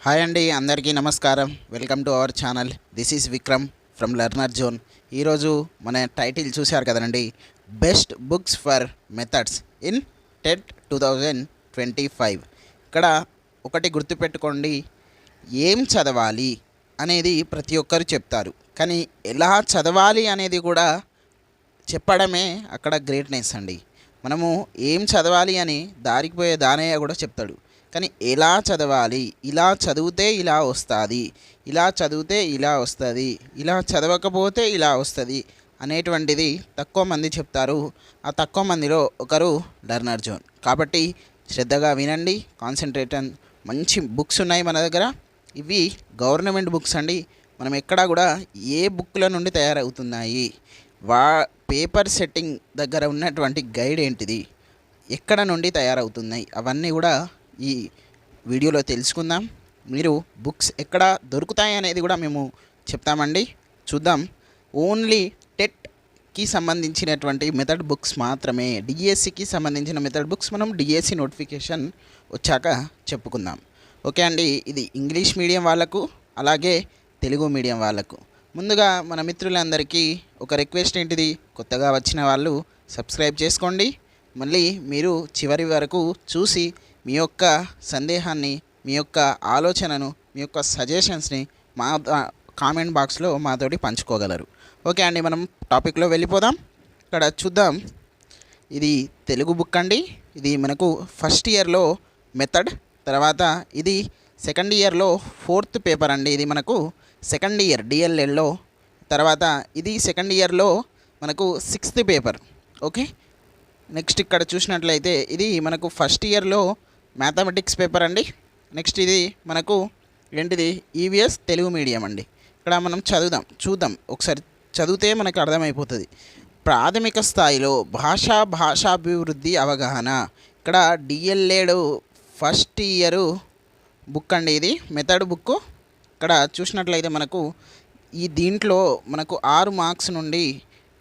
Hi అండి, అందరికీ నమస్కారం. Welcome to our channel. This is Vikram from learner zone. ఈరోజు మన టైటిల్ చూశారు కదండి, best books for methods in TET 2025. ఇక్కడ ఒకటి గుర్తుపెట్టుకోండి, ఏం చదవాలి అనేది ప్రతి ఒక్కరు చెప్తారు, కానీ ఎలా చదవాలి అనేది కూడా చెప్పడమే అక్కడ గ్రేట్నెస్ అండి. మనము ఏం చదవాలి అని దారికి పోయే దానయ్య కూడా చెప్తాడు, కానీ ఎలా చదవాలి, ఇలా చదివితే ఇలా వస్తుంది, ఇలా చదివితే ఇలా వస్తుంది, ఇలా చదవకపోతే ఇలా వస్తుంది అనేటువంటిది తక్కువ మంది చెప్తారు. ఆ తక్కువ మందిలో ఒకరు లెర్నర్ జోన్. కాబట్టి శ్రద్ధగా వినండి, కాన్సన్ట్రేషన్. మంచి బుక్స్ ఉన్నాయి మన దగ్గర. ఇవి గవర్నమెంట్ బుక్స్ అండి. మనం ఎక్కడా కూడా ఏ బుక్ల నుండి తయారవుతున్నాయి, పేపర్ సెట్టింగ్ దగ్గర ఉన్నటువంటి గైడ్ ఏంటిది, ఎక్కడ నుండి తయారవుతున్నాయి, అవన్నీ కూడా ఈ వీడియోలో తెలుసుకుందాం. మీరు బుక్స్ ఎక్కడ దొరుకుతాయి అనేది కూడా మేము చెప్తామండి. చూద్దాం. ఓన్లీ టెట్కి సంబంధించినటువంటి మెథడ్ బుక్స్ మాత్రమే. డిఎస్సికి సంబంధించిన మెథడ్ బుక్స్ మనం డిఎస్సి నోటిఫికేషన్ వచ్చాక చెప్పుకుందాం. ఓకే అండి. ఇది ఇంగ్లీష్ మీడియం వాళ్ళకు, అలాగే తెలుగు మీడియం వాళ్ళకు. ముందుగా మన మిత్రులందరికీ ఒక రిక్వెస్ట్ ఏంటిది, కొత్తగా వచ్చిన వాళ్ళు సబ్స్క్రైబ్ చేసుకోండి. మళ్ళీ మీరు చివరి వరకు చూసి మీ యొక్క సందేహాన్ని, మీ యొక్క ఆలోచనను, మీ యొక్క సజెషన్స్ని మా కామెంట్ బాక్స్లో మాతోటి పంచుకోగలరు. ఓకే అండి, మనం టాపిక్లో వెళ్ళిపోదాం. ఇక్కడ చూద్దాం. ఇది తెలుగు బుక్ అండి. ఇది మనకు ఫస్ట్ ఇయర్లో మెథడ్, తర్వాత ఇది సెకండ్ ఇయర్లో 4th పేపర్ అండి. ఇది మనకు సెకండ్ ఇయర్ డిఎల్ఎల్లో. తర్వాత ఇది సెకండ్ ఇయర్లో మనకు 6th పేపర్. ఓకే. నెక్స్ట్ ఇక్కడ చూసినట్లయితే ఇది మనకు ఫస్ట్ ఇయర్లో మ్యాథమెటిక్స్ పేపర్ అండి. నెక్స్ట్ ఇది మనకు ఏంటిది, ఈవీఎస్ తెలుగు మీడియం అండి. ఇక్కడ మనం చూద్దాం ఒకసారి చదివితే మనకు అర్థమైపోతుంది. ప్రాథమిక స్థాయిలో భాషాభివృద్ధి అవగాహన. ఇక్కడ డిఎల్ఎడ్ ఫస్ట్ ఇయర్ బుక్ అండి. ఇది మెథడ్ బుక్. ఇక్కడ చూసినట్లయితే మనకు దీంట్లో మనకు 6 మార్క్స్ నుండి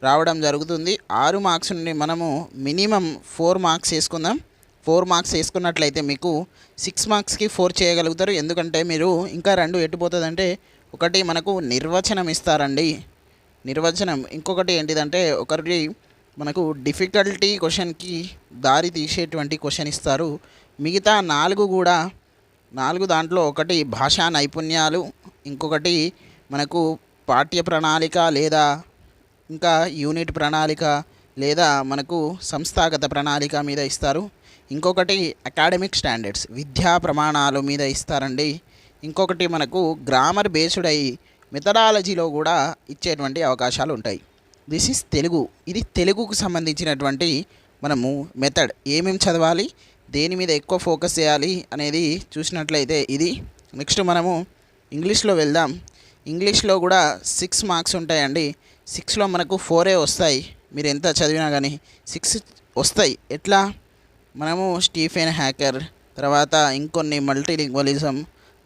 రావడం జరుగుతుంది. 6 మార్క్స్ నుండి మనము మినిమం 4 మార్క్స్ వేసుకుందాం. 4 మార్క్స్ వేసుకున్నట్లయితే మీకు 6 మార్క్స్కి 4 చేయగలుగుతారు. ఎందుకంటే మీరు ఇంకా 2 ఎట్టుపోతుందంటే, ఒకటి మనకు నిర్వచనం ఇస్తారండి, నిర్వచనం. ఇంకొకటి ఏంటిదంటే, ఒకటి మనకు డిఫికల్టీ క్వశ్చన్కి దారి తీసేటువంటి క్వశ్చన్ ఇస్తారు. మిగతా 4 కూడా 4 దాంట్లో ఒకటి భాషా నైపుణ్యాలు, ఇంకొకటి మనకు పాఠ్య ప్రణాళిక లేదా ఇంకా యూనిట్ ప్రణాళిక లేదా మనకు సంస్థాగత ప్రణాళిక మీద ఇస్తారు. ఇంకొకటి అకాడమిక్ స్టాండర్డ్స్, విద్యా ప్రమాణాలు మీద ఇస్తారండి. ఇంకొకటి మనకు గ్రామర్ బేస్డ్ అయ్యి మెథడాలజీలో కూడా ఇచ్చేటువంటి అవకాశాలు ఉంటాయి. This is Telugu. ఇది తెలుగుకు సంబంధించినటువంటి మనము మెథడ్. ఏమేమి చదవాలి, దేని మీద ఎక్కువ ఫోకస్ చేయాలి అనేది చూసినట్లయితే ఇది. నెక్స్ట్ మనము ఇంగ్లీష్లో వెళ్దాం. ఇంగ్లీష్లో కూడా 6 మార్క్స్ ఉంటాయండి. 6లో మనకు 4 వస్తాయి. మీరు ఎంత చదివినా కానీ 6 వస్తాయి. ఎట్లా, మనము స్టీఫెన్ హ్యాకర్, తర్వాత ఇంకొన్ని మల్టీలింగ్వలిజం,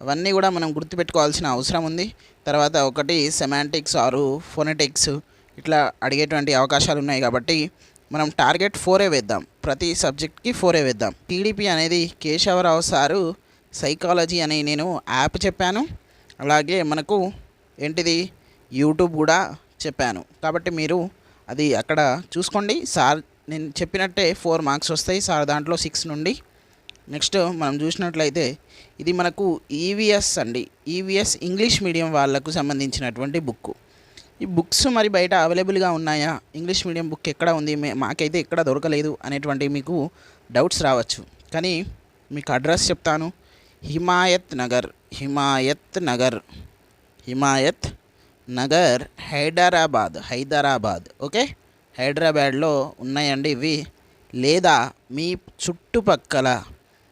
అవన్నీ కూడా మనం గుర్తుపెట్టుకోవాల్సిన అవసరం ఉంది. తర్వాత ఒకటి సెమాంటిక్స్ ఆరు ఫోనెటిక్స్, ఇట్లా అడిగేటువంటి అవకాశాలు ఉన్నాయి. కాబట్టి మనం టార్గెట్ 4 వేద్దాం. ప్రతి సబ్జెక్ట్కి 4 వేద్దాం. టీడీపీ అనేది కేశవరావు సారు సైకాలజీ అని నేను యాప్ చెప్పాను. అలాగే మనకు ఏంటిది, యూట్యూబ్ కూడా చెప్పాను. కాబట్టి మీరు అది అక్కడ చూసుకోండి. సార్ నేను చెప్పినట్టే 4 మార్క్స్ వస్తాయి సార్ దాంట్లో 6 నుండి. నెక్స్ట్ మనం చూసినట్లయితే ఇది మనకు ఈవీఎస్ అండి. ఈవీఎస్ ఇంగ్లీష్ మీడియం వాళ్ళకు సంబంధించినటువంటి బుక్. ఈ బుక్స్ మరి బయట అవైలబుల్గా ఉన్నాయా, ఇంగ్లీష్ మీడియం బుక్ ఎక్కడ ఉంది, మాకైతే ఎక్కడ దొరకలేదు అనేటువంటి మీకు డౌట్స్ రావచ్చు. కానీ మీకు అడ్రస్ చెప్తాను. హిమాయత్ నగర్ హైదరాబాద్. ఓకే, హైదరాబాద్లో ఉన్నాయండి ఇవి. లేదా మీ చుట్టుపక్కల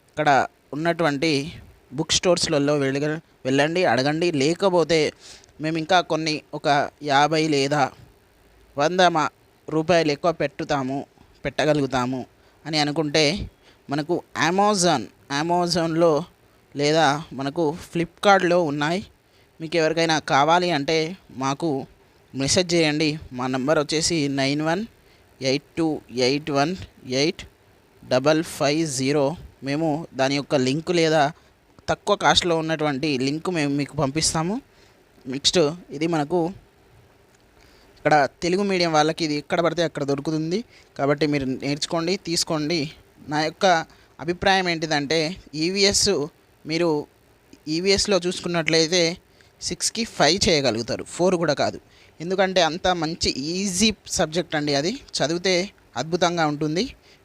ఇక్కడ ఉన్నటువంటి బుక్ స్టోర్స్లలో వెళ్ళండి, అడగండి. లేకపోతే మేము ఇంకా కొన్ని ఒక 50 లేదా 100 రూపాయలు ఎక్కువ పెట్టగలుగుతాము అని అనుకుంటే మనకు అమెజాన్లో లేదా మనకు ఫ్లిప్కార్ట్లో ఉన్నాయి. మీకు ఎవరికైనా కావాలి అంటే మాకు మెసేజ్ చేయండి. మా నంబర్ వచ్చేసి 9182818550. మేము దాని యొక్క లింక్ లేదా తక్కువ కాస్ట్లో ఉన్నటువంటి లింక్ మేము మీకు పంపిస్తాము. నెక్స్ట్ ఇది మనకు ఇక్కడ తెలుగు మీడియం వాళ్ళకి ఇది ఎక్కడ పడితే అక్కడ దొరుకుతుంది, కాబట్టి మీరు నేర్చుకోండి, తీసుకోండి. నా యొక్క అభిప్రాయం ఏంటిదంటే మీరు ఈవీఎస్లో చూసుకున్నట్లయితే 6కి 5 చేయగలుగుతారు, 4 కూడా కాదు. ఎందుకంటే అంత మంచి ఈజీ సబ్జెక్ట్ అండి, అది చదివితే అద్భుతంగా ఉంటుంది.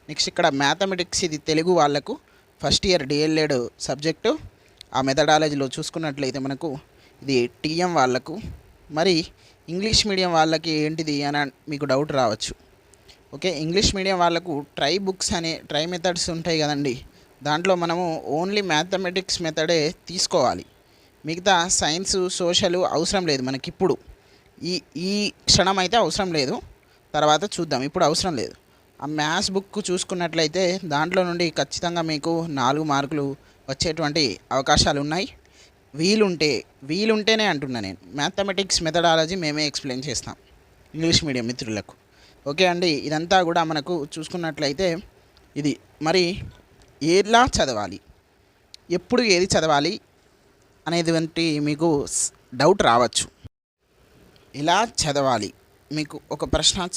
నెక్స్ట్ ఇక్కడ మ్యాథమెటిక్స్, ఇది తెలుగు వాళ్ళకు ఫస్ట్ ఇయర్ డిఎల్ఎడ్ సబ్జెక్టు. ఆ మెథడాలజీలో చూసుకున్నట్లయితే మనకు ఇది టీఎం వాళ్ళకు. మరి ఇంగ్లీష్ మీడియం వాళ్ళకి ఏంటిది అని మీకు డౌట్ రావచ్చు. ఓకే, ఇంగ్లీష్ మీడియం వాళ్ళకు ట్రై మెథడ్స్ ఉంటాయి కదండి, దాంట్లో మనము ఓన్లీ మ్యాథమెటిక్స్ మెథడే తీసుకోవాలి. మిగతా సైన్స్, సోషల్ అవసరం లేదు మనకి ఇప్పుడు. ఈ క్షణం అయితే అవసరం లేదు, తర్వాత చూద్దాం, ఇప్పుడు అవసరం లేదు. ఆ మ్యాథ్స్ బుక్ చూసుకున్నట్లయితే దాంట్లో నుండి ఖచ్చితంగా మీకు 4 మార్కులు వచ్చేటువంటి అవకాశాలు ఉన్నాయి. వీలుంటేనే అంటున్నా నేను. మ్యాథమెటిక్స్ మెథడాలజీ మేమే ఎక్స్ప్లెయిన్ చేస్తాం ఇంగ్లీష్ మీడియం మిత్రులకు. ఓకే అండి, ఇదంతా కూడా మనకు చూసుకున్నట్లయితే ఇది. మరి ఎలా చదవాలి, ఎప్పుడు ఏది చదవాలి అనేటువంటి మీకు డౌట్ రావచ్చు. ఎలా చదవాలి, మీకు ఒక ప్రశ్న,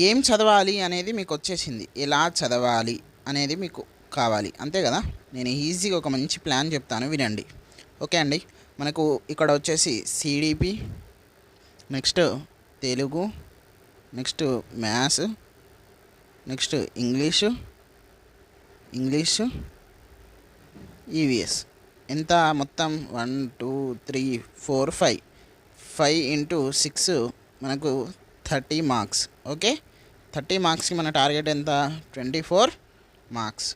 ఏం చదవాలి అనేది మీకు వచ్చేసింది, ఎలా చదవాలి అనేది మీకు కావాలి, అంతే కదా. నేను ఈజీగా ఒక మంచి ప్లాన్ చెప్తాను, వినండి. ఓకే అండి, మనకు ఇక్కడ వచ్చేసి CDP, next Telugu, next maths, next English, EVS. ఎంత మొత్తం 1 2 3 4 5 ఇంటూ 6 మనకు 30 మార్క్స్. ఓకే, 30 మార్క్స్కి మన టార్గెట్ ఎంత, 24 మార్క్స్.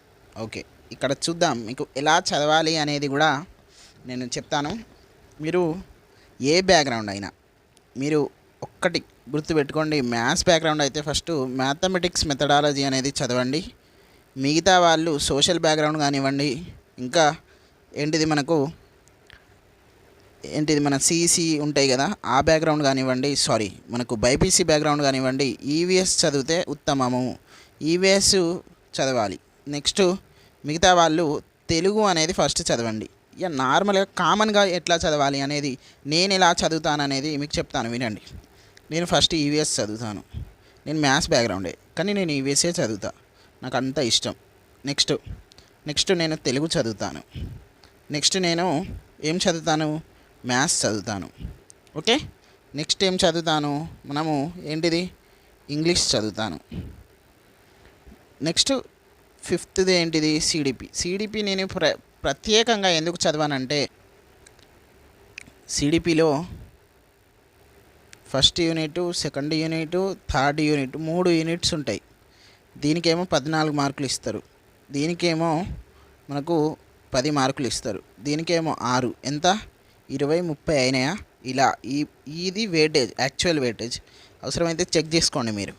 ఓకే, ఇక్కడ చూద్దాం మీకు ఎలా చదవాలి అనేది కూడా నేను చెప్తాను. మీరు ఏ బ్యాక్గ్రౌండ్ అయినా మీరు ఒక్కటి గుర్తుపెట్టుకోండి, మ్యాథ్స్ బ్యాక్గ్రౌండ్ అయితే ఫస్ట్ మ్యాథమెటిక్స్ మెథడాలజీ అనేది చదవండి. మిగతా వాళ్ళు సోషల్ బ్యాక్గ్రౌండ్ కానివ్వండి, ఇంకా మన సిఈసి ఉంటాయి కదా, ఆ బ్యాక్గ్రౌండ్ కానివ్వండి, మనకు బైపీసీ బ్యాక్గ్రౌండ్ కానివ్వండి, ఈవీఎస్ చదివితే ఉత్తమము. ఈవీఎస్ చదవాలి. నెక్స్ట్ మిగతా వాళ్ళు తెలుగు అనేది ఫస్ట్ చదవండి. ఇక నార్మల్గా కామన్గా ఎట్లా చదవాలి అనేది, నేను ఎలా చదువుతాను అనేది మీకు చెప్తాను, వినండి. నేను ఫస్ట్ ఈవీఎస్ చదువుతాను. నేను మ్యాథ్స్ బ్యాక్గ్రౌండే, కానీ నేను ఈవీఎస్ఏ చదువుతా, నాకు అంత ఇష్టం. నెక్స్ట్ నేను తెలుగు చదువుతాను. నెక్స్ట్ నేను ఏం చదువుతాను, మ్యాథ్స్ చదువుతాను. ఓకే, నెక్స్ట్ ఏం చదువుతాను, ఇంగ్లీష్ చదువుతాను. నెక్స్ట్ 5th ఏంటిది, సిడిపి. నేను ప్రత్యేకంగా ఎందుకు చదవానంటే, సిడిపిలో first unit, second unit, third unit 3 units ఉంటాయి. దీనికేమో 14 మార్కులు ఇస్తారు, దీనికేమో మనకు 10 మార్కులు ఇస్తారు, దీనికేమో 6. ఎంత, 20 30 అయినాయా? ఇలా ఇది వెయిటేజ్, యాక్చువల్ వెయిటేజ్. అవసరమైతే చెక్ చేసుకోండి మీరు.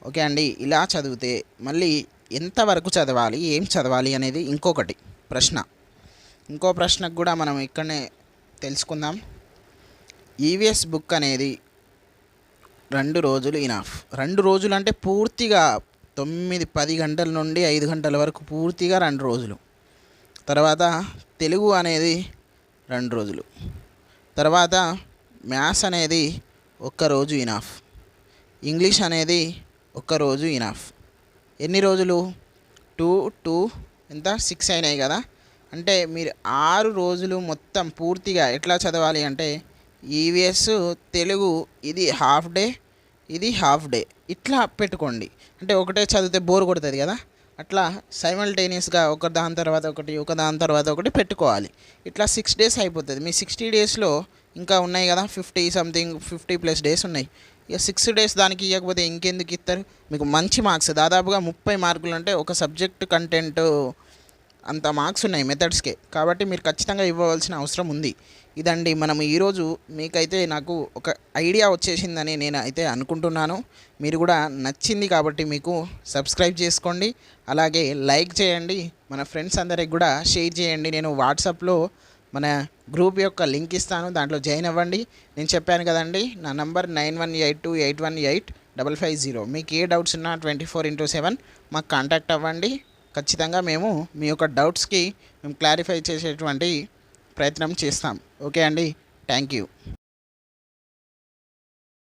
ఓకే అండి, ఇలా చదివితే మళ్ళీ ఎంతవరకు చదవాలి, ఏం చదవాలి అనేది ఇంకో ప్రశ్నకు కూడా మనం ఇక్కడనే తెలుసుకుందాం. ఈవీఎస్ బుక్ అనేది 2 రోజులు ఇనఫ్. 2 రోజులు అంటే పూర్తిగా 9-10 గంటల నుండి 5 గంటల వరకు పూర్తిగా 2 రోజులు. తర్వాత తెలుగు అనేది 2 రోజులు. తర్వాత మ్యాథ్స్ అనేది 1 రోజు ఇనఫ్. ఇంగ్లీష్ అనేది 1 రోజు ఇనఫ్. ఎన్ని రోజులు, 2 ఎంత 6 అయినాయి కదా. అంటే మీరు 6 రోజులు మొత్తం పూర్తిగా ఎట్లా చదవాలి అంటే, ఈవీఎస్ తెలుగు ఇది హాఫ్ డే, ఇది హాఫ్ డే, ఇట్లా పెట్టుకోండి. అంటే ఒకటే చదివితే బోర్ కొడుతుంది కదా, అట్లా సైమల్టేనియస్గా ఒకదాని తర్వాత ఒకటి పెట్టుకోవాలి. ఇట్లా 6 డేస్ అయిపోతుంది. మీ 60 డేస్లో ఇంకా ఉన్నాయి కదా, 50+ డేస్ ఉన్నాయి. ఇక 6 డేస్ దానికి ఇవ్వకపోతే ఇంకెందుకు ఇస్తారు? మీకు మంచి మార్క్స్, దాదాపుగా 30 మార్కులు అంటే ఒక సబ్జెక్ట్ కంటెంట్ అంత మార్క్స్ ఉన్నాయి మెథడ్స్కే, కాబట్టి మీరు ఖచ్చితంగా ఇవ్వవలసిన అవసరం ఉంది. ఇదండి మనం ఈరోజు మీకైతే నాకు ఒక ఐడియా వచ్చేసిందని నేను అయితే అనుకుంటున్నాను. మీరు కూడా నచ్చింది కాబట్టి మీకు సబ్స్క్రైబ్ చేసుకోండి, అలాగే లైక్ చేయండి, మన ఫ్రెండ్స్ అందరికి కూడా షేర్ చేయండి. నేను వాట్సాప్లో మన గ్రూప్ యొక్క లింక్ ఇస్తాను, దాంట్లో జాయిన్ అవ్వండి. నేను చెప్పాను కదండి, నా నంబర్ 9182818550. మీకు ఏ డౌట్స్ ఉన్నా 24/7 మాకు కాంటాక్ట్ అవ్వండి. ఖచ్చితంగా మేము మీ యొక్క డౌట్స్కి మేము క్లారిఫై చేసేటువంటి ప్రయత్నం చేస్తాం. ఓకే అండి, థ్యాంక్ యూ.